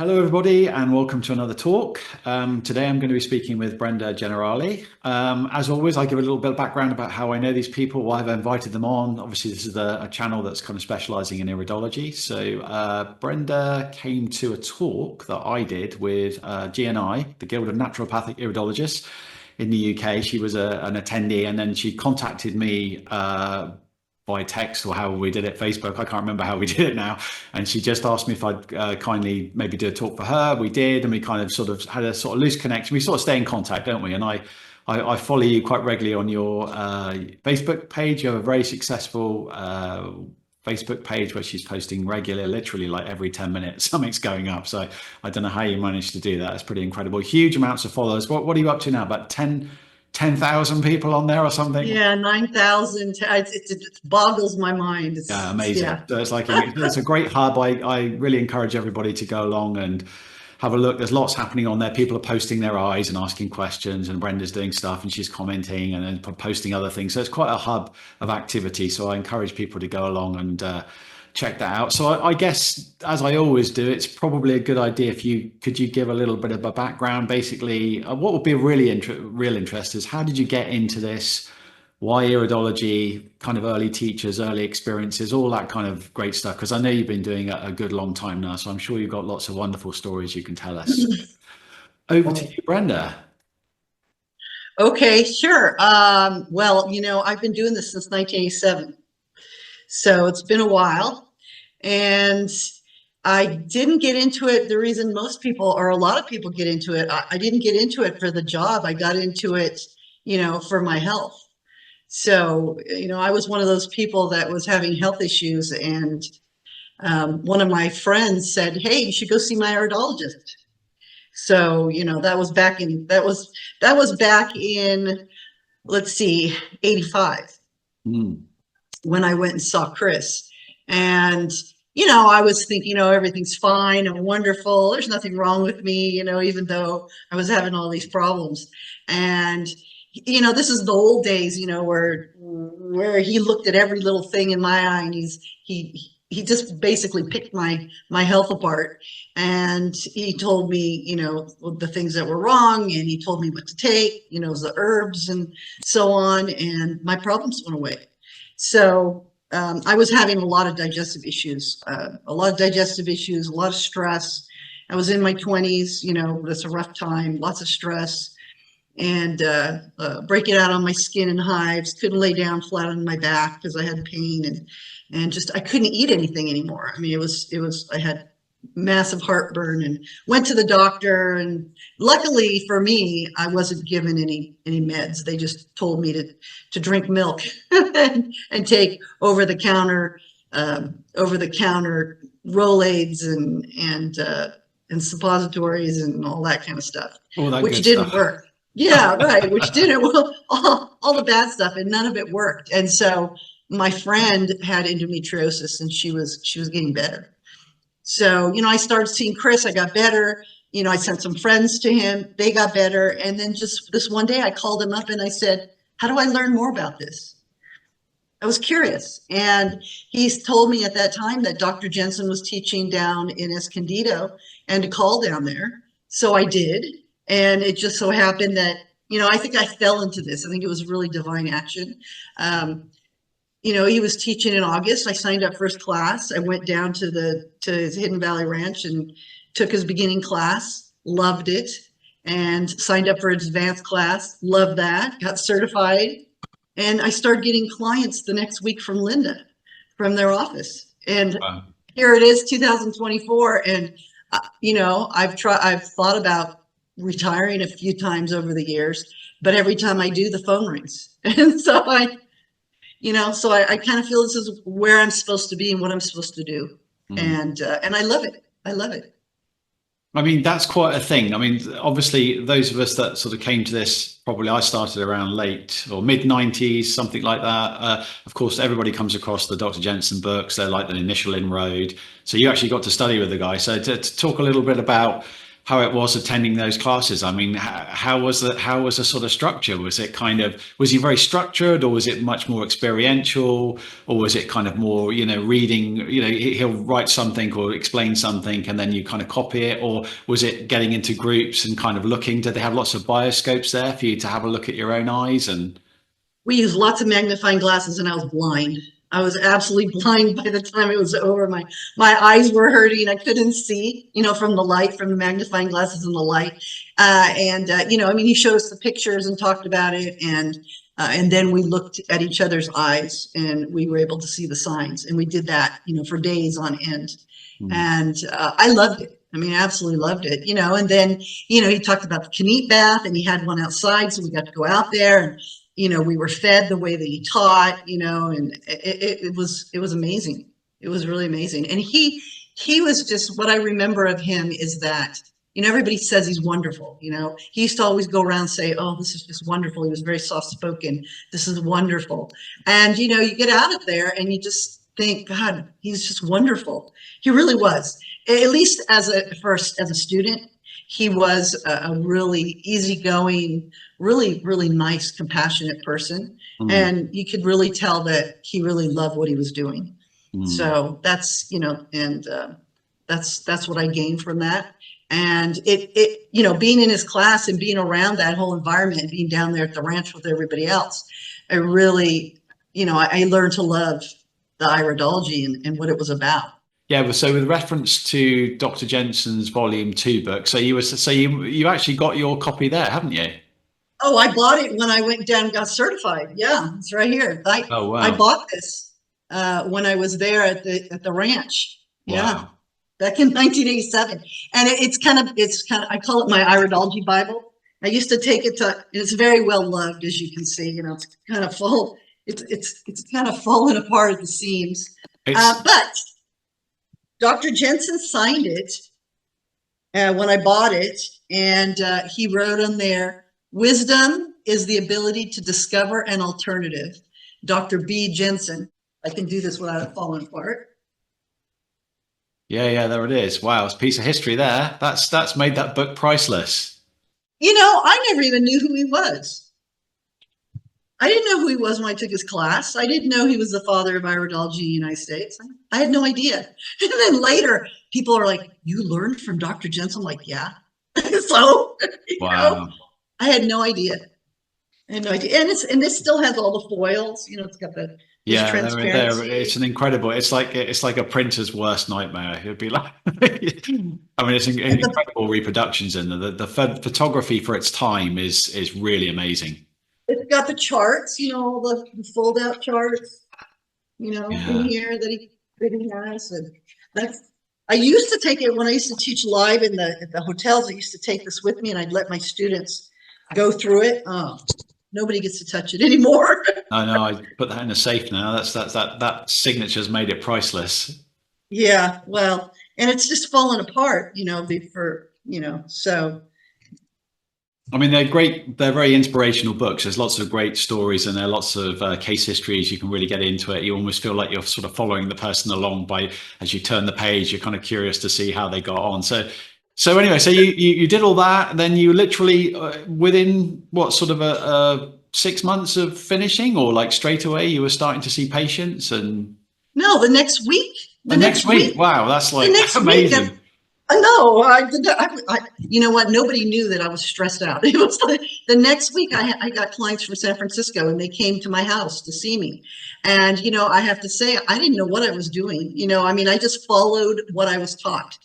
Hello, everybody, and welcome to another talk. Today I'm going to be speaking with Brenda Generali. As always, I give a little bit of background about how I know these people, why I've invited them on. Obviously, this is a channel that's kind of specializing in iridology. So Brenda came to a talk that I did with GNI, the Guild of Naturopathic Iridologists in the UK. She was an attendee, and then she contacted me by text or how we did it, Facebook. I can't remember how we did it now. And she just asked me if I'd kindly maybe do a talk for her. We did, and we kind of sort of had a sort of loose connection. We sort of stay in contact, don't we? And I follow you quite regularly on your Facebook page. You have a very successful Facebook page where she's posting regularly, literally like every 10 minutes, something's going up. So I don't know how you managed to do that. It's pretty incredible. Huge amounts of followers. What are you up to now? About 10,000 people on there or something? Yeah, 9,000. It boggles my mind. Yeah, Yeah. amazing. So it's a great hub. I really encourage everybody to go along and have a look. There's lots happening on there. People are posting their eyes and asking questions, and Brenda's doing stuff and she's commenting and then posting other things. So it's quite a hub of activity. So I encourage people to go along and check that out. So I guess, as I always do, it's probably a good idea if you could you give a little bit of a background. Basically, what would be a real interest is how did you get into this? Why iridology, kind of early teachers, early experiences, all that kind of great stuff. Because I know you've been doing it a good long time now, so I'm sure you've got lots of wonderful stories you can tell us. Over to you, Brenda. Okay, sure. Well, I've been doing this since 1987, so it's been a while. And I didn't get into it. The reason most people, or a lot of people get into it, I didn't get into it for the job. I got into it, for my health. So, I was one of those people that was having health issues, and one of my friends said, "Hey, you should go see my iridologist." So, that was back in, let's see, 85 Mm. when I went and saw Chris. And I was thinking, everything's fine, I'm wonderful, there's nothing wrong with me, even though I was having all these problems. And this is the old days, where he looked at every little thing in my eye, and he just basically picked my health apart. And he told me, the things that were wrong, and he told me what to take, the herbs and so on, and my problems went away. So I was having a lot of digestive issues, a lot of stress. I was in my 20s, that's a rough time, lots of stress, and breaking out on my skin in hives. Couldn't lay down flat on my back because I had pain, and just I couldn't eat anything anymore. I mean, I had massive heartburn, and went to the doctor, and luckily for me, I wasn't given any meds. They just told me to drink milk and take over the counter Rolaids and suppositories and all that kind of stuff, All that which good didn't stuff. work. Yeah, right. Which didn't, well, all the bad stuff, and none of it worked. And so my friend had endometriosis, and she was getting better. So, I started seeing Chris, I got better. I sent some friends to him, they got better. And then just this one day I called him up and I said, "How do I learn more about this?" I was curious. And he's told me at that time that Dr. Jensen was teaching down in Escondido and to call down there. So I did. And it just so happened that, I think I fell into this. I think it was really divine action. He was teaching in August. I signed up for his class. I went down to his Hidden Valley Ranch and took his beginning class, loved it, and signed up for his advanced class, loved that, got certified. And I started getting clients the next week from Linda, from their office. And Wow. here it is, 2024. And, I've thought about retiring a few times over the years, but every time I do, the phone rings. And so I kind of feel this is where I'm supposed to be and what I'm supposed to do. Mm. And I love it. I love it. I mean, that's quite a thing. I mean, obviously, those of us that sort of came to this, probably I started around late or mid 90s, something like that. Of course, everybody comes across the Dr. Jensen books. They're like the initial inroad. So you actually got to study with the guy. So to talk a little bit about how it was attending those classes. I mean, how was the sort of structure? Was it kind of, was he very structured, or was it much more experiential, or was it kind of more, reading, he'll write something or explain something and then you kind of copy it, or was it getting into groups and kind of looking? Did they have lots of bioscopes there for you to have a look at your own eyes? And We used lots of magnifying glasses, and I was blind. I was absolutely blind by the time it was over. My eyes were hurting. I couldn't see, from the light, from the magnifying glasses and the light. He showed us the pictures and talked about it, and then we looked at each other's eyes, and we were able to see the signs. And we did that, for days on end. And I loved it. I mean, absolutely loved it, And then, he talked about the Canete bath, and he had one outside, so we got to go out there, and we were fed the way that he taught, and it was amazing. It was really amazing. And he was just, what I remember of him is that, everybody says he's wonderful. He used to always go around and say, oh, this is just wonderful. He was very soft spoken. This is wonderful. And, you get out of there and you just think, God, he's just wonderful. He really was. At least as a student, he was a really easygoing, really, really nice, compassionate person. And you could really tell that he really loved what he was doing. So that's, that's what I gained from that. And being in his class and being around that whole environment, being down there at the ranch with everybody else, I really, I learned to love the iridology and what it was about. yeah, so with reference to Dr. Jensen's Volume 2 book, so you actually got your copy there, haven't you? Oh, I bought it when I went down and got certified. Yeah, it's right here. Oh, wow. I bought this when I was there at the ranch. Yeah, Wow. back in 1987. And it's kind of, I call it my iridology Bible. I used to take it to, it's very well loved, as you can see. It's kind of full. It's kind of fallen apart at the seams. But Dr. Jensen signed it when I bought it, and he wrote on there, "Wisdom is the ability to discover an alternative. Dr. B. Jensen." I can do this without it falling apart. Yeah, there it is. Wow, it's a piece of history there. That's made that book priceless. I never even knew who he was. I didn't know who he was when I took his class. I didn't know he was the father of iridology in the United States. I had no idea. And then later, people are like, "You learned from Dr. Jensen?" I'm like, yeah. So, Wow. I had no idea. I had no idea. And this still has all the foils. It's got the transparency. It's an incredible. It's like a printer's worst nightmare. It'd be like, I mean, it's incredible reproductions in there. The photography for its time is really amazing. It's got the charts, all the fold-out charts, in here that he has. And I used to take it when I used to teach live in the hotels. I used to take this with me, and I'd let my students go through it. Oh, nobody gets to touch it anymore. I know. I put that in a safe now. That signature's made it priceless. Yeah, well, and it's just fallen apart, so. I mean, they're great. They're very inspirational books. There's lots of great stories, and there are lots of case histories. You can really get into it. You almost feel like you're sort of following the person along as you turn the page. You're kind of curious to see how they got on. So anyway, so you did all that, and then you literally within what sort of a 6 months of finishing, or like straight away you were starting to see patients? And no, the next week. The next week. Wow, that's like amazing. Week, I know. You know what? Nobody knew that I was stressed out. It was like the next week I got clients from San Francisco, and they came to my house to see me. And, I have to say, I didn't know what I was doing. I just followed what I was taught.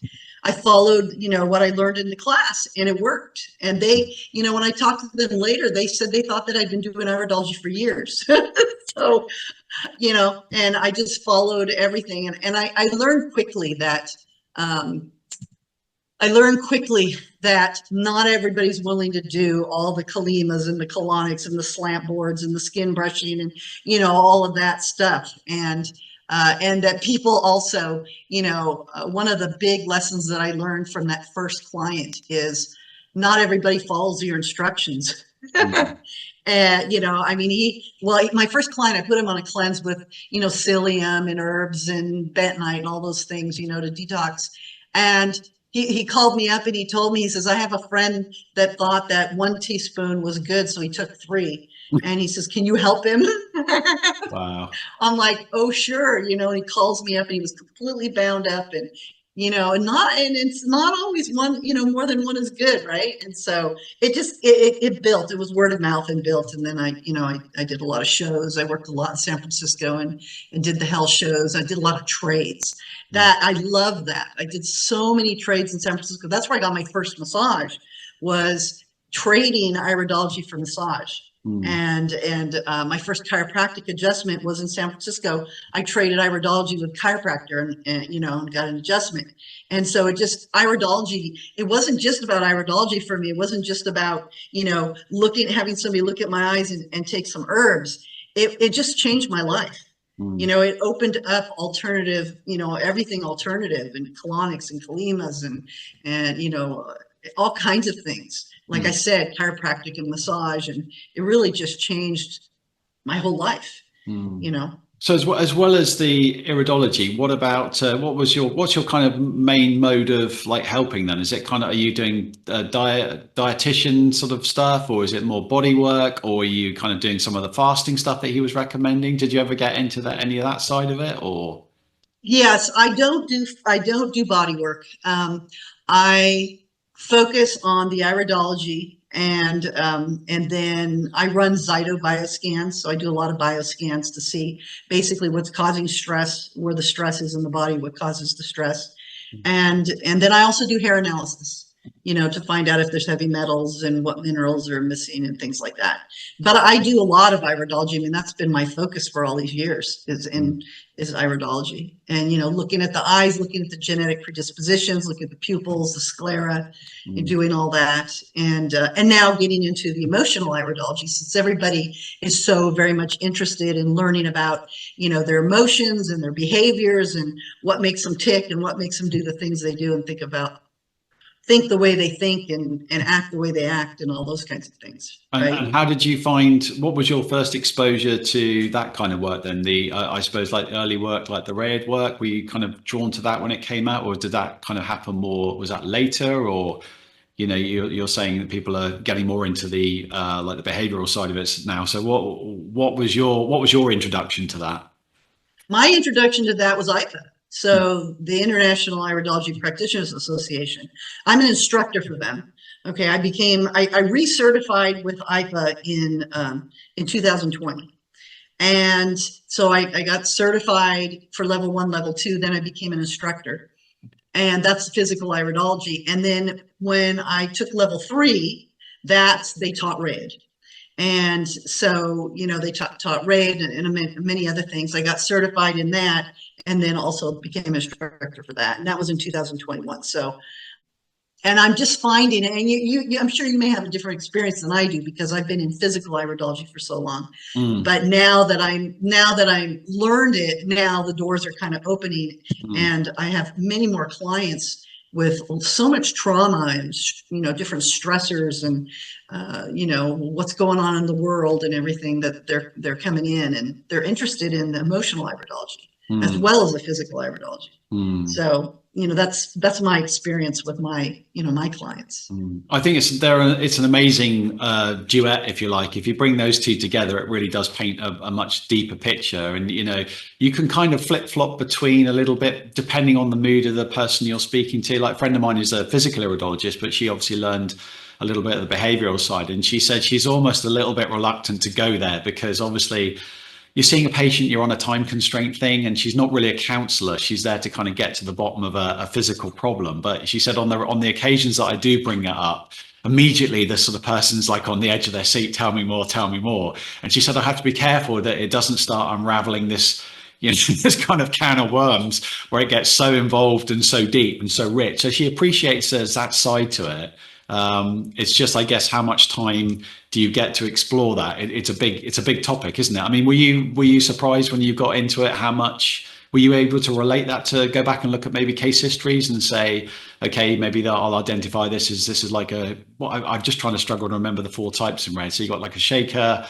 I followed, what I learned in the class, and it worked. And they, when I talked to them later, they said they thought that I'd been doing iridology for years. So, and I just followed everything. And I learned quickly that, not everybody's willing to do all the Kalimas and the colonics and the slant boards and the skin brushing and, all of that stuff. And that people also, one of the big lessons that I learned from that first client is not everybody follows your instructions. And, my first client, I put him on a cleanse with, psyllium and herbs and bentonite and all those things, to detox. And he called me up and he told me, he says, I have a friend that thought that 1 teaspoon was good, so he took 3. And he says, can you help him? Wow. I'm like, oh, sure. And he calls me up and he was completely bound up, and it's not always one, more than one is good. Right. And so it built, it was word of mouth and built. And then I did a lot of shows. I worked a lot in San Francisco and did the health shows. I did a lot of trades. That I love that. I did so many trades in San Francisco. That's where I got my first massage, was trading iridology for massage. And my first chiropractic adjustment was in San Francisco. I traded iridology with chiropractor and got an adjustment. And so iridology, it wasn't just about iridology for me. It wasn't just about, having somebody look at my eyes and take some herbs. It just changed my life. It opened up alternative, everything alternative, and colonics and kalimas and all kinds of things. Like I said, chiropractic and massage, and it really just changed my whole life. So as well as the iridology, what about what's your kind of main mode of like helping then? Is it kind of, are you doing dietitian sort of stuff, or is it more body work, or are you kind of doing some of the fasting stuff that he was recommending? Did you ever get into any of that side of it, or? Yes, I don't do body work. I focus on the iridology, and then I run Zyto bioscans. So I do a lot of bioscans to see basically what's causing stress, where the stress is in the body, what causes the stress. And then I also do hair analysis, to find out if there's heavy metals and what minerals are missing and things like that. But I do a lot of iridology. I mean, that's been my focus for all these years, is iridology. And, looking at the eyes, looking at the genetic predispositions, looking at the pupils, the sclera, and doing all that. And now getting into the emotional iridology, since everybody is so very much interested in learning about, their emotions and their behaviors and what makes them tick and what makes them do the things they do and think the way they think and act the way they act and all those kinds of things. Right? And how did you what was your first exposure to that kind of work then? I suppose like early work, like the red work, were you kind of drawn to that when it came out, or did that kind of happen more, was that later, or, you're saying that people are getting more into the, like the behavioral side of it now. So what was your introduction to that? My introduction to that was IPA. So the International Iridology Practitioners Association. I'm an instructor for them. Okay, I recertified with IPA in 2020. And so I got certified for level 1, level 2, then I became an instructor. And that's physical iridology. And then when I took level 3, they taught RAID. And so, they taught RAID and many other things. I got certified in that, and then also became an instructor for that. And that was in 2021. So, and I'm just finding, and I'm sure you may have a different experience than I do, because I've been in physical iridology for so long. But now that I'm learned it, now the doors are kind of opening, and I have many more clients with so much trauma and, different stressors and, what's going on in the world and everything, that they're coming in and they're interested in the emotional iridology as well as the physical iridology. So, that's my experience with my clients. I think it's an amazing duet, if you like. If you bring those two together, it really does paint a much deeper picture. And, you can kind of flip flop between a little bit depending on the mood of the person you're speaking to. Like a friend of mine is a physical iridologist, but she obviously learned a little bit of the behavioral side. And she said she's almost a little bit reluctant to go there, because obviously you're seeing a patient, you're on a time constraint thing, and she's not really a counselor. She's there to kind of get to the bottom of a physical problem. But she said on the occasions that I do bring it up, immediately the sort of person's like on the edge of their seat, tell me more, tell me more. And she said, I have to be careful that it doesn't start unraveling this, this kind of can of worms where it gets so involved and so deep and so rich. So she appreciates there's that side to it. It's just, I guess, how much time do you get to explore that? It's a big topic, isn't it? I mean, were you surprised when you got into it? How much were you able to relate that, to go back and look at maybe case histories and say, okay, maybe I'll identify this is like I'm just trying to struggle to remember the 4 types in red. So you got like a shaker,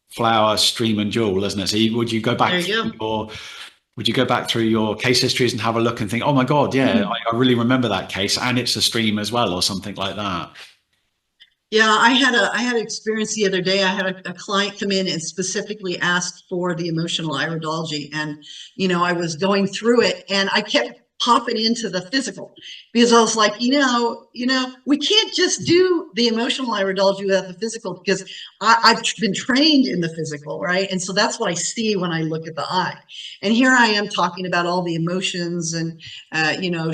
flower, stream, and jewel, isn't it? So would you go back to Would you go back through your case histories and have a look and think, oh my God, yeah, I really remember that case and it's a stream as well, or something like that? Yeah, I had an experience the other day. I had a client come in and specifically asked for the emotional iridology, and I was going through it, and I kept popping into the physical because I was like, we can't just do the emotional iridology without the physical, because I've been trained in the physical, right? And so that's what I see when I look at the eye. And here I am talking about all the emotions and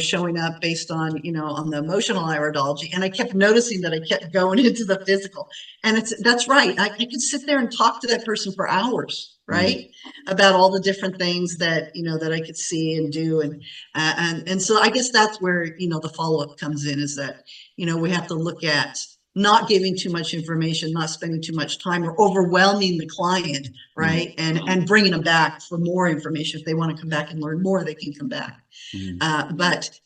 showing up based on, on the emotional iridology. And I kept noticing that I kept going into the physical. And that's right. I could sit there and talk to that person for hours, right? About all the different things that, that I could see and do. And so I guess that's where, the follow-up comes in, is that, we have to look at not giving too much information, not spending too much time, or overwhelming the client, right? And bringing them back for more information. If they want to come back and learn more, they can come back. But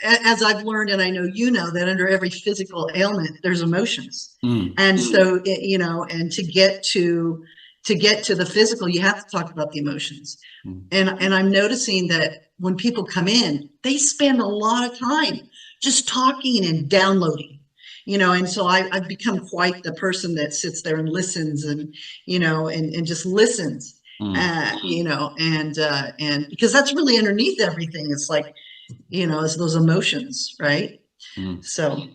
as I've learned, and I know that under every physical ailment, there's emotions. And so, and to get to the physical, you have to talk about the emotions. And I'm noticing that when people come in, they spend a lot of time just talking and downloading, and so I've become quite the person that sits there and listens, and, and just listens, and because that's really underneath everything. It's like, it's those emotions, right? So.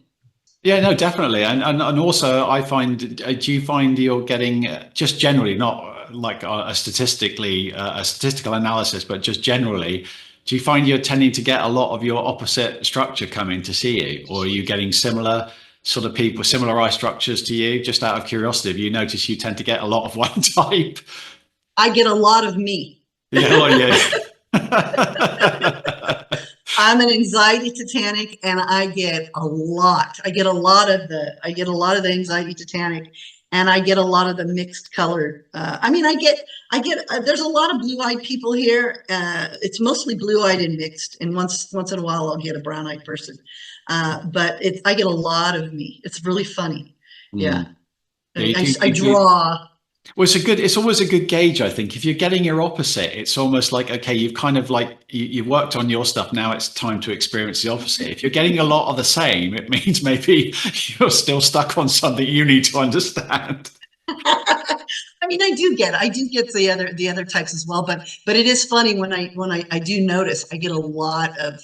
Yeah, no, definitely. And also I find, do you find you're getting, just generally, not like a statistical analysis, but just generally, do you find you're tending to get a lot of your opposite structure coming to see you, or are you getting similar sort of people, similar eye structures to you? Just out of curiosity, have you noticed you tend to get a lot of one type? I get a lot of me. Yeah, well, yeah. I'm an anxiety tetanic, and I get a lot. I get a lot of the anxiety tetanic, and I get a lot of the mixed color. There's a lot of blue-eyed people here. It's mostly blue-eyed and mixed, and once in a while I'll get a brown-eyed person. But I get a lot of me. It's really funny. Yeah. I draw. Well, it's always a good gauge, I think. If you're getting your opposite, it's almost like, okay, you've kind of like, you've worked on your stuff. Now it's time to experience the opposite. If you're getting a lot of the same, it means maybe you're still stuck on something you need to understand. I do get the other types as well, but it is funny when I do notice I get a lot of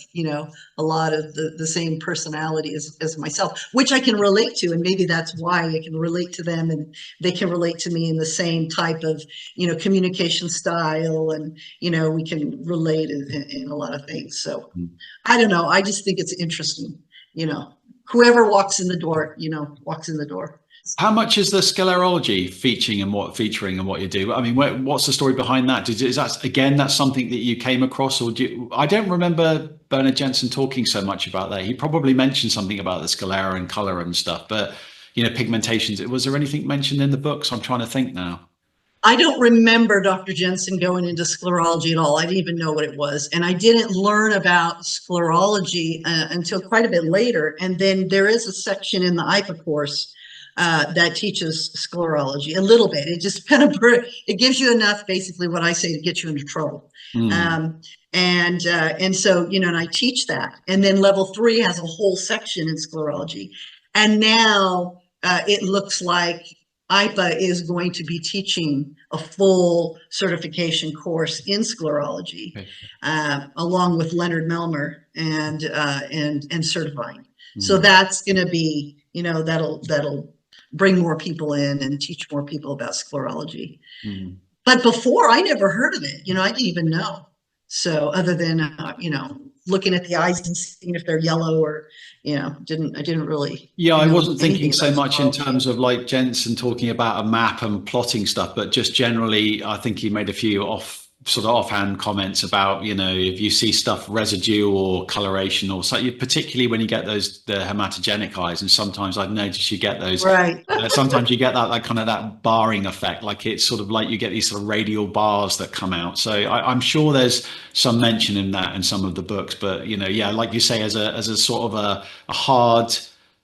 the same personality as myself, which I can relate to, and maybe that's why I can relate to them, and they can relate to me in the same type of communication style, and we can relate in a lot of things. So I don't know. I just think it's interesting. Whoever walks in the door, walks in the door. How much is the sclerology featuring and what you do? I mean, what's the story behind that? Is that, again, that's something that you came across, or I don't remember Bernard Jensen talking so much about that. He probably mentioned something about the sclera and color and stuff, but pigmentations. Was there anything mentioned in the books? I'm trying to think now. I don't remember Dr. Jensen going into sclerology at all. I didn't even know what it was. And I didn't learn about sclerology until quite a bit later. And then there is a section in the IPA course that teaches sclerology a little bit. It just kind of, it gives you enough, basically what I say, to get you into trouble. And so, and I teach that. And then level 3 has a whole section in sclerology. And now it looks like IPA is going to be teaching a full certification course in sclerology, along with Leonard Melmer and certifying. So that's going to be, that'll bring more people in and teach more people about sclerology. But before, I never heard of it. I didn't even know. So other than, looking at the eyes and seeing if they're yellow, or, I didn't really. Yeah, I wasn't thinking so much in terms of like Jensen talking about a map and plotting stuff, but just generally, I think he made a few offhand comments about, if you see stuff residue or coloration or something, particularly when you get the hematogenic eyes, and sometimes I've noticed you get those, right. Sometimes you get that kind of that barring effect, like it's sort of like you get these sort of radial bars that come out. So I'm sure there's some mention in that in some of the books, but like you say, as a sort of a hard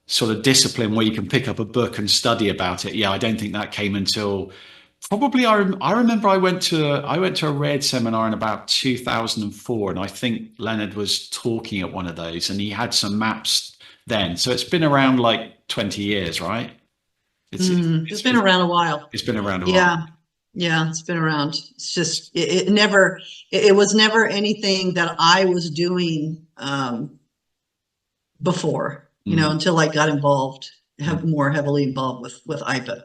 sort of discipline where you can pick up a book and study about it. Yeah, I don't think that came until Probably, I remember I went to a RED seminar in about 2004, and I think Leonard was talking at one of those, and he had some maps then. So it's been around like 20 years, right? It's It's been around a while. it's been around a while. Yeah. Yeah, it's been around. It's just it never it was never anything that I was doing before, Mm. until I got involved, have more heavily involved with IPA.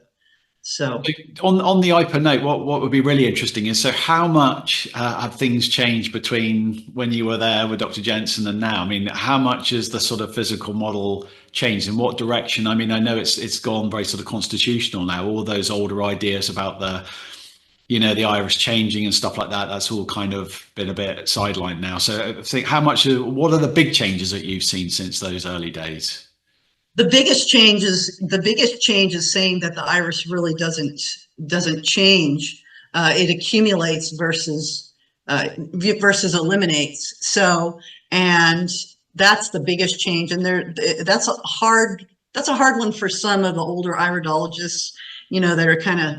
So On the IPA note, what would be really interesting is, so how much have things changed between when you were there with Dr. Jensen and now? I mean, how much has the sort of physical model changed? In what direction? I mean, I know it's gone very sort of constitutional now. All those older ideas about the iris changing and stuff like that, that's all kind of been a bit sidelined now. So I think, what are the big changes that you've seen since those early days? the biggest change is saying that the iris really doesn't change. It accumulates versus eliminates. So, and that's the biggest change. And that's a hard one for some of the older iridologists, that are kind of,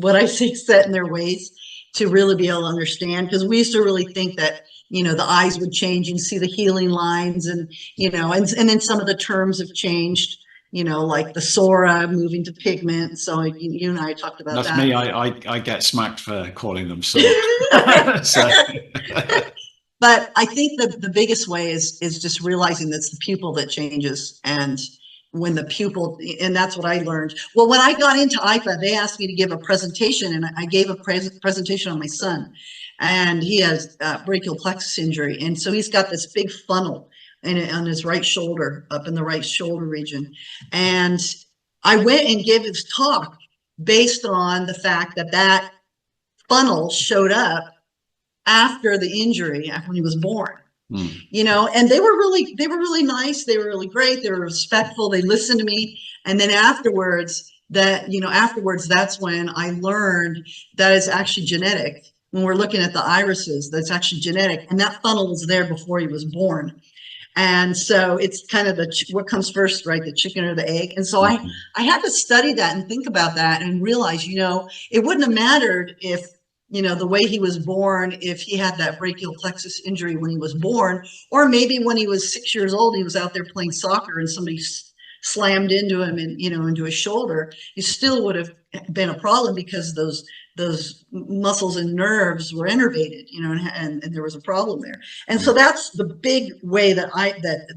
what I say, set in their ways, to really be able to understand. Because we used to really think that, the eyes would change and see the healing lines, and then some of the terms have changed, like the sora moving to pigment. So you and I talked about That's that. me. I get smacked for calling them so. So But I think the biggest way is just realizing that's the pupil that changes. And when the pupil, and that's what I learned. Well, when I got into IPA, they asked me to give a presentation, and I gave a presentation on my son. And he has brachial plexus injury. And so he's got this big funnel on his right shoulder, up in the right shoulder region. And I went and gave his talk based on the fact that that funnel showed up after the injury, when he was born. And they were really nice. They were really great. They were respectful. They listened to me. And then afterwards, that's when I learned that it's actually genetic. When we're looking at the irises, that's actually genetic. And that funnel was there before he was born. And so it's kind of what comes first, right? The chicken or the egg. And so I had to study that and think about that and realize, it wouldn't have mattered if, the way he was born, if he had that brachial plexus injury when he was born, or maybe when he was 6 years old, he was out there playing soccer and somebody slammed into him and, into his shoulder. It still would have been a problem, because those muscles and nerves were innervated, and there was a problem there. And so that's the big way that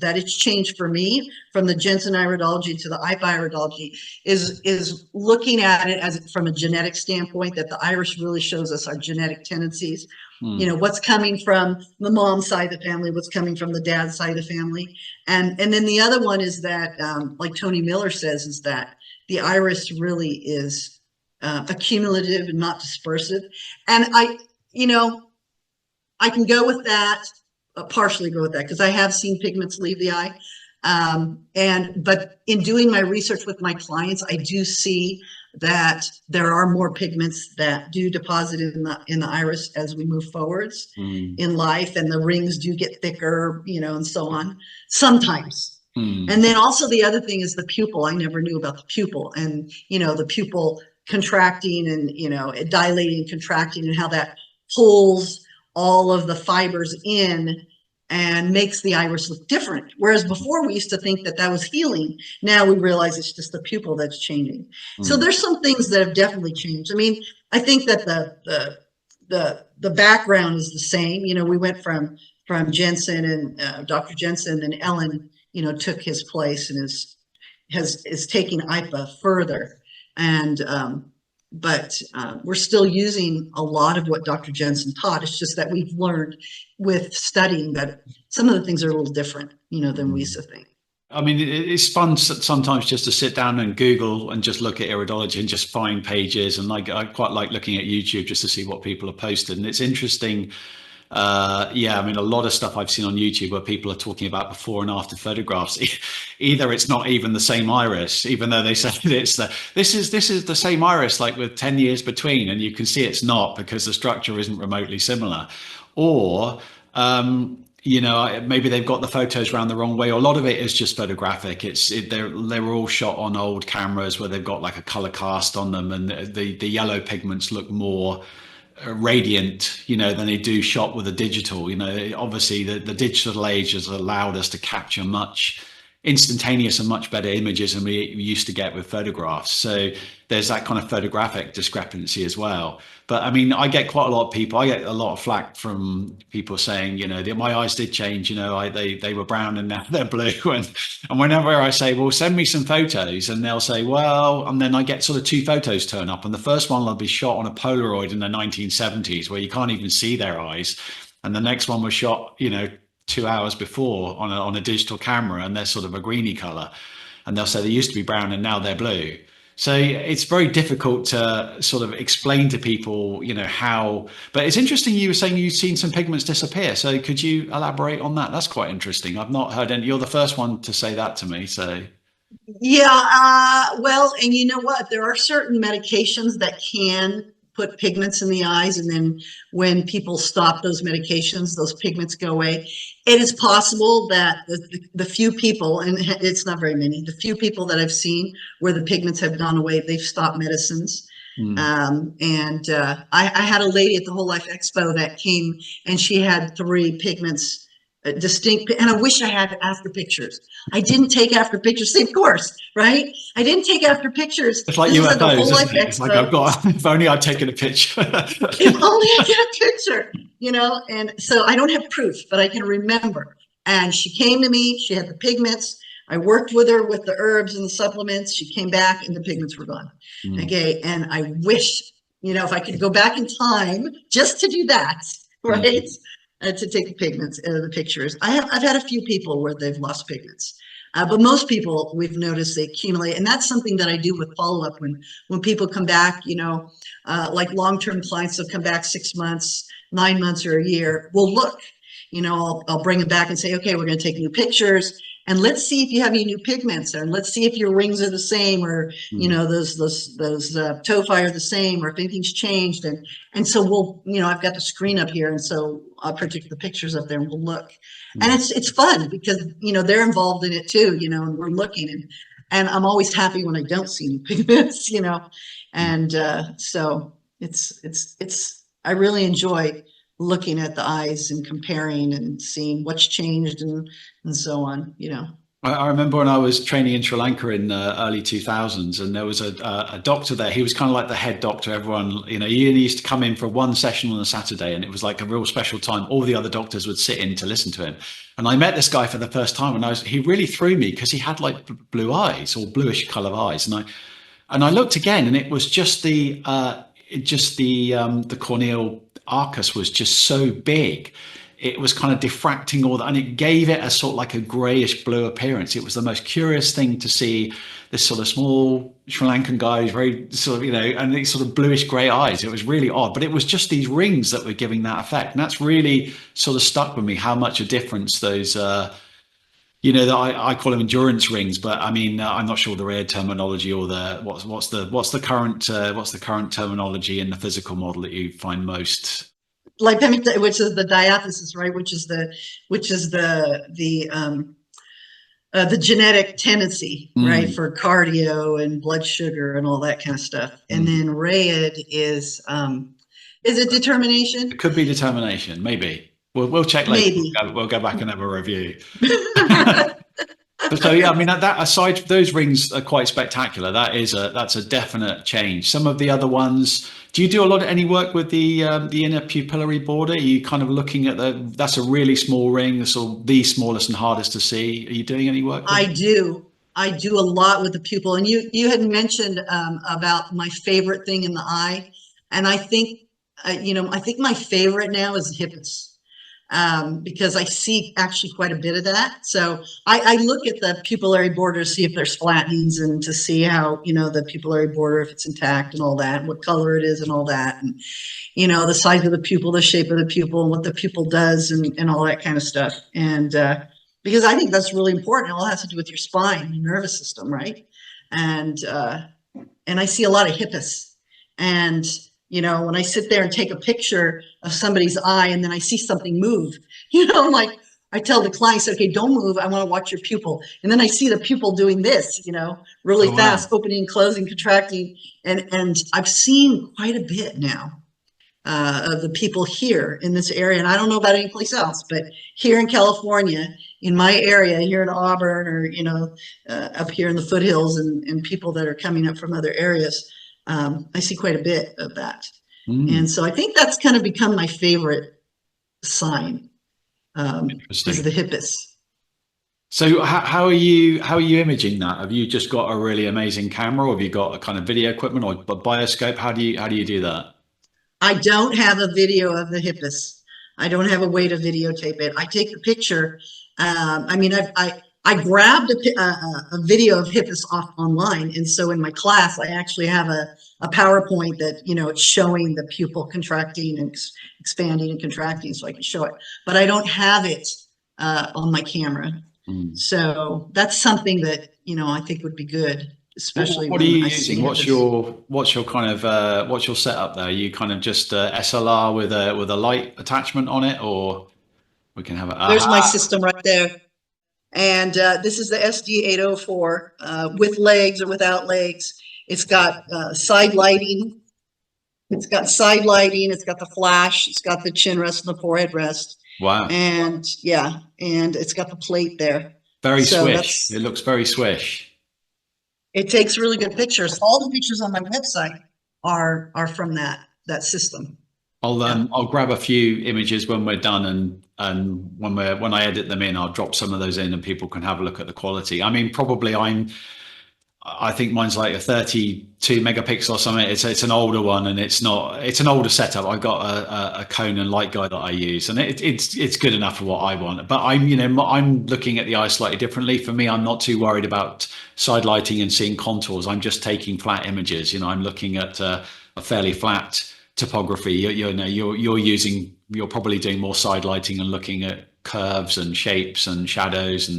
that it's changed for me from the Jensen iridology to the IPA iridology, is looking at it as from a genetic standpoint, that the iris really shows us our genetic tendencies. What's coming from the mom side of the family, what's coming from the dad side of the family. And then the other one is that, like Tony Miller says, is that the iris really is accumulative and not dispersive. And I can go with that, partially go with that, because I have seen pigments leave the eye. But in doing my research with my clients, I do see that there are more pigments that do deposit in the iris as we move forwards in life, and the rings do get thicker, and so on sometimes. And then also the other thing is the pupil. I never knew about the pupil, and the pupil contracting and dilating and contracting, and how that pulls all of the fibers in and makes the iris look different. Whereas before we used to think that was healing. Now we realize it's just the pupil that's changing. So there's some things that have definitely changed. I mean, I think that the background is the same. We went from Jensen and Dr. Jensen, and Ellen, took his place and is taking IPA further. And but we're still using a lot of what Dr. Jensen taught. It's just that we've learned with studying that some of the things are a little different, than we used to think. I mean, it's fun sometimes just to sit down and Google and just look at iridology and just find pages. And I quite like looking at YouTube just to see what people have posted. And it's interesting. I mean, a lot of stuff I've seen on YouTube where people are talking about before and after photographs. Either it's not even the same iris, even though they said this is the same iris, like with 10 years between, and you can see it's not, because the structure isn't remotely similar. Or maybe they've got the photos around the wrong way, or a lot of it is just photographic. They were all shot on old cameras where they've got like a color cast on them, and the yellow pigments look more radiant, than they do shot with a digital. Obviously the digital age has allowed us to capture much instantaneous and much better images than we used to get with photographs. So there's that kind of photographic discrepancy as well. But I mean, I get quite a lot of people. I get a lot of flack from people saying, my eyes did change. They were brown and now they're blue. And whenever I say, well, send me some photos, and they'll say, well, and then I get sort of two photos turn up, and the first one will be shot on a Polaroid in the 1970s where you can't even see their eyes, and the next one was shot, 2 hours before on a digital camera, and they're sort of a greeny color, and they'll say they used to be brown and now they're blue. So it's very difficult to sort of explain to people, how. But it's interesting, you were saying you've seen some pigments disappear. So could you elaborate on that? That's quite interesting. I've not heard any. You're the first one to say that to me. So Yeah, well, and you know what? There are certain medications that can put pigments in the eyes, and then when people stop those medications, those pigments go away. It is possible that the few people, and it's not very many, the few people that I've seen where the pigments have gone away, they've stopped medicines. I had a lady at the Whole Life Expo that came, and she had 3 pigments distinct, and I wish I had after pictures. I didn't take after pictures, of course, right? I didn't take after pictures. it's like This was at the Whole UFOs, Life isn't it? It's like Expo. if only I'd taken a picture. If only I get a picture, and so I don't have proof, but I can remember. And she came to me, she had the pigments. I worked with her with the herbs and the supplements. She came back and the pigments were gone. Okay. And I wish, if I could go back in time just to do that, right? To take the pigments, the pictures. I've had a few people where they've lost pigments. But most people, we've noticed, they accumulate, and that's something that I do with follow-up when people come back. Like long-term clients will come back 6 months, 9 months, or a year. We'll look. I'll bring them back and say, okay, we're going to take new pictures, and let's see if you have any new pigments, and let's see if your rings are the same, or those tophi are the same, or if anything's changed, and so we'll, I've got the screen up here, and so I'll project the pictures up there, and we'll look. And it's fun because they're involved in it too, and we're looking, and I'm always happy when I don't see any pigments, and so it's I really enjoy looking at the eyes and comparing and seeing what's changed and so on. I remember when I was training in Sri Lanka in the early 2000s, and there was a doctor there. He was kind of like the head doctor. Everyone, he used to come in for one session on a Saturday, and it was like a real special time. All the other doctors would sit in to listen to him. And I met this guy for the first time, and he really threw me because he had like blue eyes or bluish color eyes. And I looked again, and it was just the corneal arcus was just so big. It was kind of diffracting all that, and it gave it a sort of like a grayish blue appearance. It was the most curious thing to see this sort of small Sri Lankan guy who's very sort of, and these sort of bluish gray eyes. It was really odd, but it was just these rings that were giving that effect. And that's really sort of stuck with me, how much a difference those, I call them endurance rings, but I mean, I'm not sure the rare terminology or what's the current terminology in the physical model that you find most. Lipemic, which is the diathesis, right? Which is the genetic tendency, right, for cardio and blood sugar and all that kind of stuff. And then RAID is it determination? It could be determination, maybe. We'll check later. Maybe. We'll go back and have a review. So yeah, I mean, that aside, those rings are quite spectacular. That's a definite change. Some of the other ones. Do you do any work with the inner pupillary border? Are you kind of looking at that's a really small ring, the smallest and hardest to see. Are you doing any work with I do a lot with the pupil, and you had mentioned about my favorite thing in the eye, and I think I think my favorite now is hippus. Because I see actually quite a bit of that. So I look at the pupillary border to see if there's flattenings, and to see how, the pupillary border, if it's intact and all that, and what color it is and all that. And, the size of the pupil, the shape of the pupil, and what the pupil does, and all that kind of stuff. And because I think that's really important. It all has to do with your spine, your nervous system, right? And I see a lot of hippus. And when I sit there and take a picture of somebody's eye, and then I see something move, I'm like, I tell the clients, okay, don't move. I want to watch your pupil. And then I see the pupil doing this, really Oh, wow. fast, opening, closing, contracting. And I've seen quite a bit now of the people here in this area. And I don't know about any place else, but here in California, in my area, here in Auburn, or, up here in the foothills, and people that are coming up from other areas, I see quite a bit of that. And so I think that's kind of become my favorite sign, is the Interesting. hippus. So how are you imaging that? Have you just got a really amazing camera, or have you got a kind of video equipment or a bioscope? How do you do that? I don't have a video of the hippus. I don't have a way to videotape it. I take the picture. I mean, I grabbed a video of hippus off online, and so in my class, I actually have a PowerPoint that it's showing the pupil contracting and expanding and contracting, so I can show it. But I don't have it on my camera. So that's something that I think would be good, especially What are you when I see using? What's hippus. your kind of what's your setup there? Are you kind of just SLR with a light attachment on it, or we can have it? There's my Aha. system right there. And this is the SD804 with legs or without legs. It's got side lighting. It's got side lighting. It's got the flash. It's got the chin rest and the forehead rest. Wow. And yeah, and it's got the plate there. Very So swish. It looks very swish. it takes really good pictures. All the pictures on my website are from that system. Yeah. I'll grab a few images when we're done, and when I edit them in, I'll drop some of those in, and people can have a look at the quality. I mean, probably I think mine's like a 32 megapixel or something. It's an older one, and it's an older setup. I've got a Conan light guide that I use, and it's good enough for what I want. But I'm looking at the eye slightly differently. For me, I'm not too worried about side lighting and seeing contours. I'm just taking flat images. I'm looking at a fairly flat topography. You're probably doing more side lighting and looking at curves and shapes and shadows,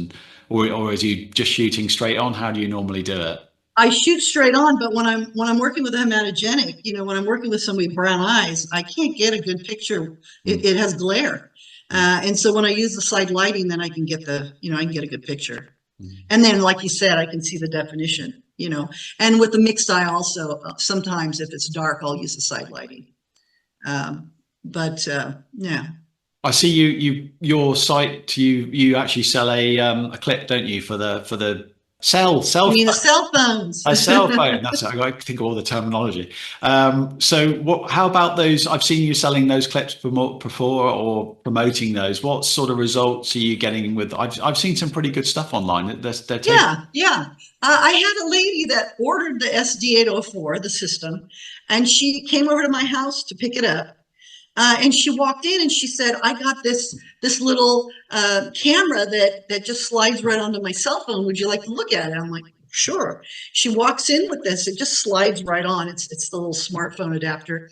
or is you just shooting straight on? How do you normally do it? I shoot straight on, but when I'm working with a hematogenic, when I'm working with somebody with brown eyes, I can't get a good picture. It has glare. And so when I use the side lighting, then I can get a good picture. And then, like you said, I can see the definition, and with the mixed eye also, sometimes if it's dark, I'll use the side lighting. But yeah. I see your site. You actually sell a clip, don't you, for the cell I cell mean, the phone? cell phones. A cell phone. That's it. I got to think of all the terminology. So what? How about those? I've seen you selling those clips before, or promoting those. What sort of results are you getting with? I've seen some pretty good stuff online. They're taking. Yeah, yeah. I had a lady that ordered the SD804, the system, and she came over to my house to pick it up. And she walked in and she said, "I got this little camera that just slides right onto my cell phone. Would you like to look at it?" I'm like, "Sure." She walks in with this. It just slides right on. It's the little smartphone adapter.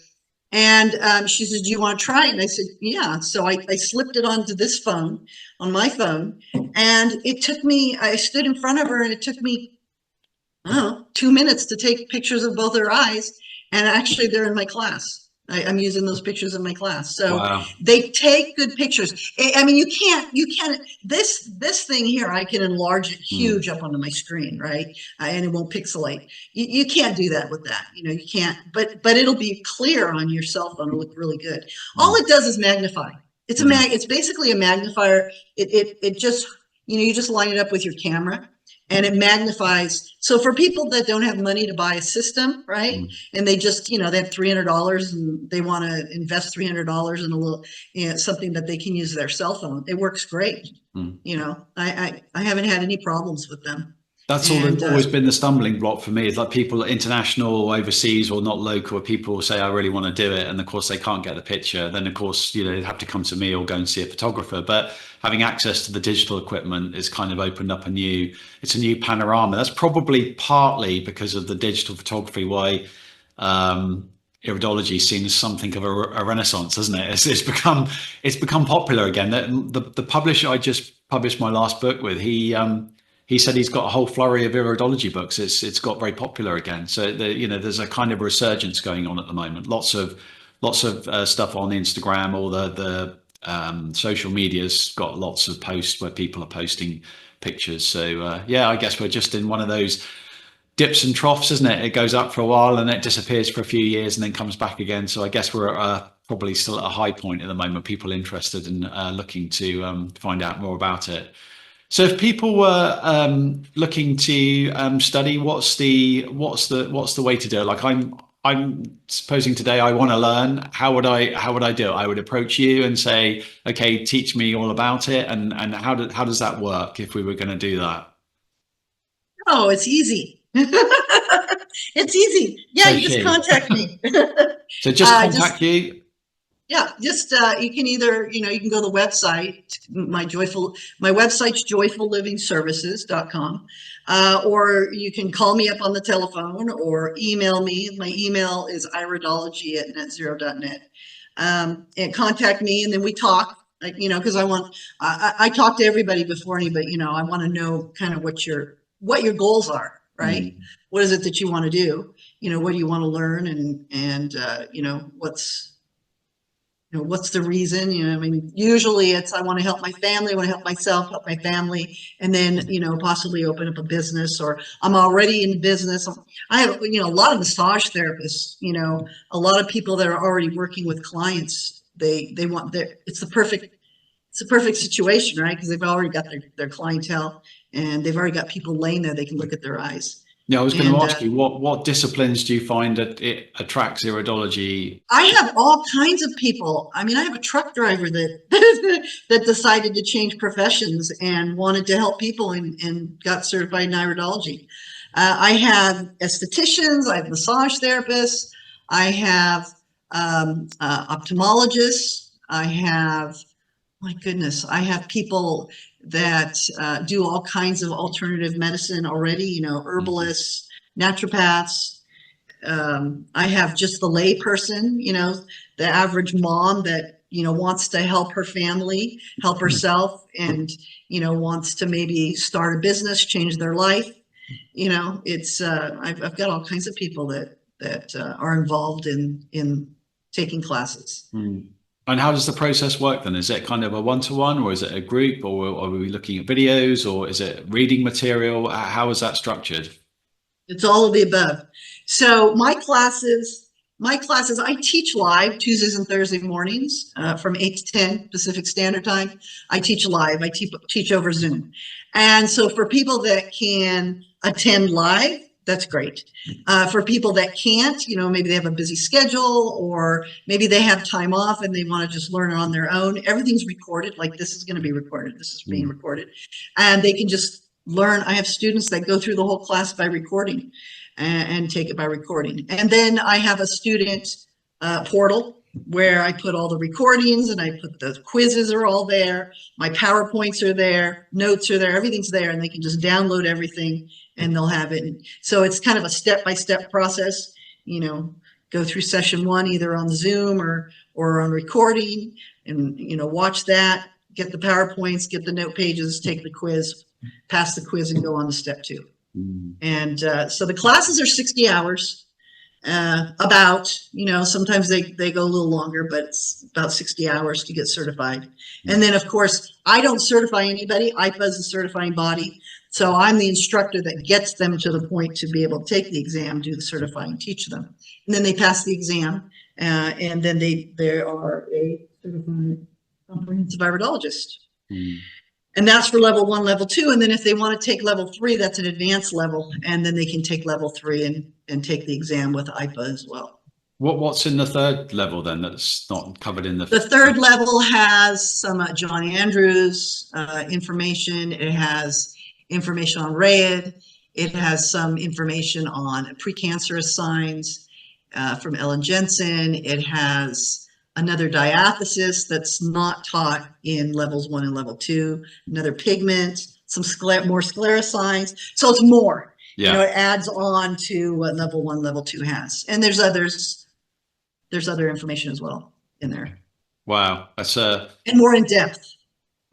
And she said, "Do you want to try it?" And I said, "Yeah." So I slipped it onto this phone, on my phone, and I stood in front of her, and it took me, I don't know, 2 minutes to take pictures of both her eyes. And actually, they're in my class. I'm using those pictures in my class. So Wow. they take good pictures. I mean, you can't, this thing here, I can enlarge it huge up onto my screen, right? And it won't pixelate. You can't do that with that. You can't, but it'll be clear on your cell phone. It'll look really good. All it does is magnify. It's basically a magnifier. It just, you just line it up with your camera, and it magnifies. So for people that don't have money to buy a system, right? And they just, they have $300 and they want to invest $300 in a little, something that they can use their cell phone. It works great. I haven't had any problems with them. That's always been the stumbling block for me. Is like people international, overseas, or not local. People say, "I really want to do it," and of course they can't get the picture. Then of course they have to come to me or go and see a photographer. But having access to the digital equipment is kind of opened up a new panorama. That's probably partly because of the digital photography. Why iridology seems something of a renaissance, isn't it? It's become popular again. The publisher I just published my last book with, he said he's got a whole flurry of iridology books. It's got very popular again. So there's a kind of resurgence going on at the moment. Lots of stuff on Instagram, all the social media's got lots of posts where people are posting pictures. So yeah, I guess we're just in one of those dips and troughs, isn't it? It goes up for a while and it disappears for a few years and then comes back again. So I guess we're probably still at a high point at the moment. People interested in looking to find out more about it. So if people were looking to study, what's the way to do it? Like I'm supposing today I want to learn. How would I do it? I would approach you and say, okay, teach me all about it. And how does that work if we were going to do that? Oh, it's easy. It's easy. Yeah, Says you just she. contact me. So just Just contact you. yeah, just you can either, you can go to the website, my website's joyfullivingservices.com, or you can call me up on the telephone or email me. My email is iridology@netzero.net. And contact me, and then we talk. Like, because I talk to everybody before anybody. I want to know kind of what your goals are, right? Mm. What is it that you want to do? What do you want to learn, and what's the reason? I mean, usually it's I want to help my family, I want to help myself, help my family, and then, possibly open up a business, or I'm already in business. I have, a lot of massage therapists, a lot of people that are already working with clients. They want it's the perfect situation, right? Because they've already got their clientele, and they've already got people laying there. They can look at their eyes. Yeah, I was going to And ask you what disciplines do you find that it attracts iridology? I have all kinds of people. I mean, I have a truck driver that that decided to change professions and wanted to help people, and got certified in iridology. I have estheticians, I have massage therapists, I have ophthalmologists, I have, my goodness, I have people that do all kinds of alternative medicine already, herbalists, naturopaths. I have just the lay person, the average mom that, wants to help her family, help herself, and, wants to maybe start a business, change their life. It's, I've got all kinds of people that are involved in taking classes. Mm. And how does the process work then? Is it kind of a one-to-one, or is it a group, or are we looking at videos, or is it reading material? How is that structured? It's all of the above. So my classes, I teach live Tuesdays and Thursday mornings from 8 to 10 Pacific Standard Time. I teach live. I teach over Zoom. And so for people that can attend live, that's great. For people that can't, maybe they have a busy schedule, or maybe they have time off and they want to just learn it on their own. Everything's recorded. Like, this is going to be recorded. This is being recorded. And they can just learn. I have students that go through the whole class by recording, and take it by recording. And then I have a student portal where I put all the recordings, and I put the quizzes are all there. My PowerPoints are there, notes are there, everything's there, and they can just download everything and they'll have it. And so it's kind of a step-by-step process, go through session one, either on Zoom or on recording, and, watch that, get the PowerPoints, get the note pages, take the quiz, pass the quiz, and go on to step two. And so the classes are 60 hours, sometimes they go a little longer, but it's about 60 hours to get certified. And then, of course, I don't certify anybody. IPA is a certifying body. So I'm the instructor that gets them to the point to be able to take the exam, do the certifying, teach them. And then they pass the exam, and then they are a certified comprehensive iridologist. And that's for level 1, level 2. And then if they want to take level 3, that's an advanced level. And then they can take level 3 and take the exam with IPA as well. What's in the third level then that's not covered in The third level has some John Andrews information. It has information on RAID. It has some information on precancerous signs from Ellen Jensen. It has another diathesis that's not taught in levels 1 and level 2, another pigment, some more sclera signs. So it's more, it adds on to what level 1, level 2 has. And there's other information as well in there. Wow, that's and more in depth.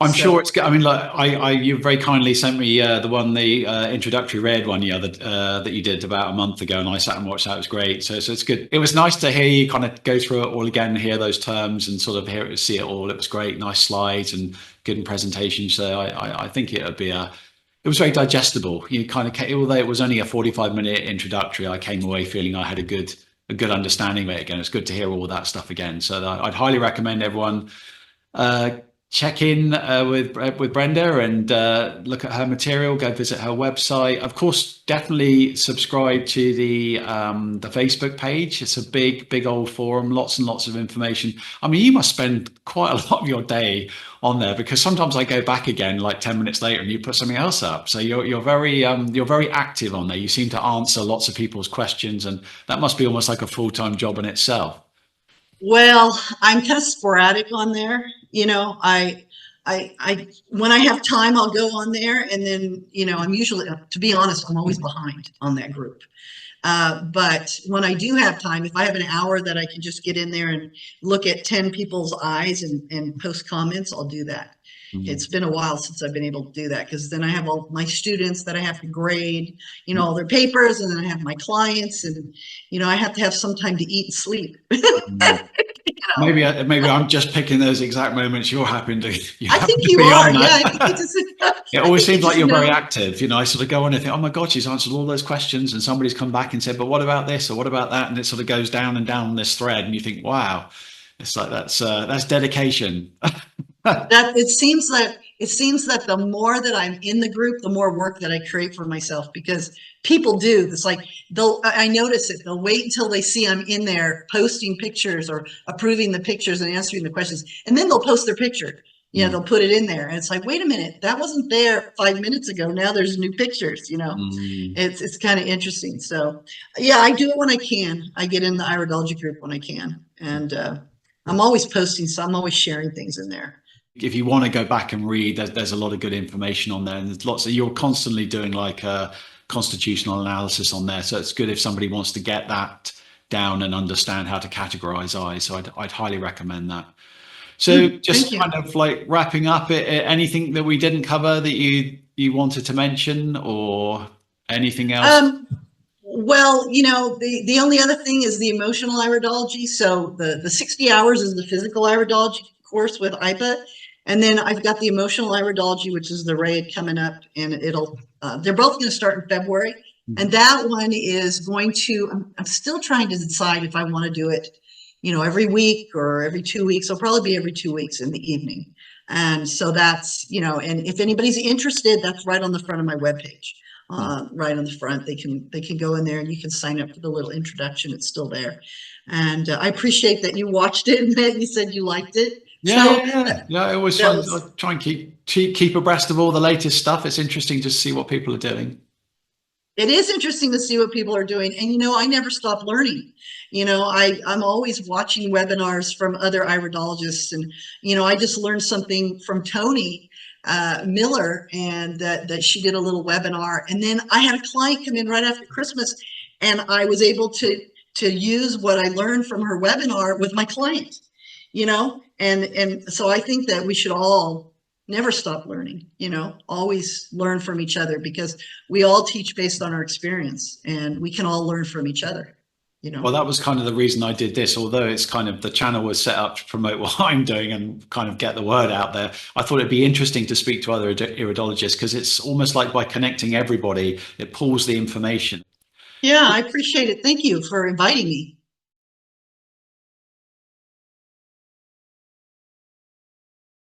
I'm So, sure it's good. I mean, like you very kindly sent me the introductory read one, that you did about a month ago, and I sat and watched that. It was great. So it's good. It was nice to hear you kind of go through it all again, hear those terms, and sort of see it all. It was great, nice slides and good presentation. So I think it was very digestible. You kind of, although it was only a 45-minute introductory, I came away feeling I had a good understanding of it again. It's good to hear all that stuff again. So I'd highly recommend everyone uh, check in with Brenda and look at her material. Go visit her website. Of course, definitely subscribe to the Facebook page. It's a big old forum. Lots and lots of information. I mean, you must spend quite a lot of your day on there because sometimes I go back again like 10 minutes later and you put something else up. So you're very active on there. You seem to answer lots of people's questions, and that must be almost like a full-time job in itself. well, I'm kind of sporadic on there. When I have time, I'll go on there, and then, I'm usually, to be honest, I'm always behind on that group. But when I do have time, if I have an hour that I can just get in there and look at 10 people's eyes and post comments, I'll do that. Mm. It's been a while since I've been able to do that because then I have all my students that I have to grade, all their papers, and then I have my clients, and I have to have some time to eat and sleep. Mm. Maybe I'm just picking those exact moments you I happen think to you be are. on Yeah, I that. think you just It I always think you seems like just you're very know. active. I sort of go on and think, oh my God, she's answered all those questions, and somebody's come back and said, but what about this or what about that? And it sort of goes down and down this thread, and you think, wow, it's like that's dedication. That it seems that the more that I'm in the group, the more work that I create for myself because people do. It's like I notice it. They'll wait until they see I'm in there posting pictures or approving the pictures and answering the questions, and then they'll post their picture. Mm, They'll put it in there, and it's like, wait a minute, that wasn't there 5 minutes ago. Now there's new pictures. mm. It's kind of interesting. So yeah, I do it when I can. I get in the iridology group when I can, and I'm always posting. So I'm always sharing things in there. If you want to go back and read, there's a lot of good information on there, and there's lots of you're constantly doing like a constitutional analysis on there. So it's good if somebody wants to get that down and understand how to categorize eyes. So I'd highly recommend that. So Thank just you. kind of like wrapping up, anything that we didn't cover that you wanted to mention or anything else? Um, well, the only other thing is the emotional iridology. So the 60 hours is the physical iridology course with IPA. And then I've got the emotional iridology, which is the raid coming up, and they're both going to start in February. And that one is I'm still trying to decide if I want to do it, every week or every 2 weeks. It'll probably be every 2 weeks in the evening. And so that's, and if anybody's interested, that's right on the front of my webpage. Right on the front, they can go in there and you can sign up for the little introduction. It's still there. And I appreciate that you watched it and that you said you liked it. Yeah, So yeah, yeah. Yeah, it always that fun. I was try and keep abreast of all the latest stuff. It's interesting to see what people are doing. it is interesting to see what people are doing. And I never stop learning. I'm always watching webinars from other iridologists, and I just learned something from Tony Miller, and that she did a little webinar. And then I had a client come in right after Christmas, and I was able to use what I learned from her webinar with my client. And so I think that we should all never stop learning, always learn from each other because we all teach based on our experience and we can all learn from each other. Well, that was kind of the reason I did this, although it's kind of the channel was set up to promote what I'm doing and kind of get the word out there. I thought it'd be interesting to speak to other iridologists because it's almost like by connecting everybody, it pulls the information. Yeah, I appreciate it. Thank you for inviting me.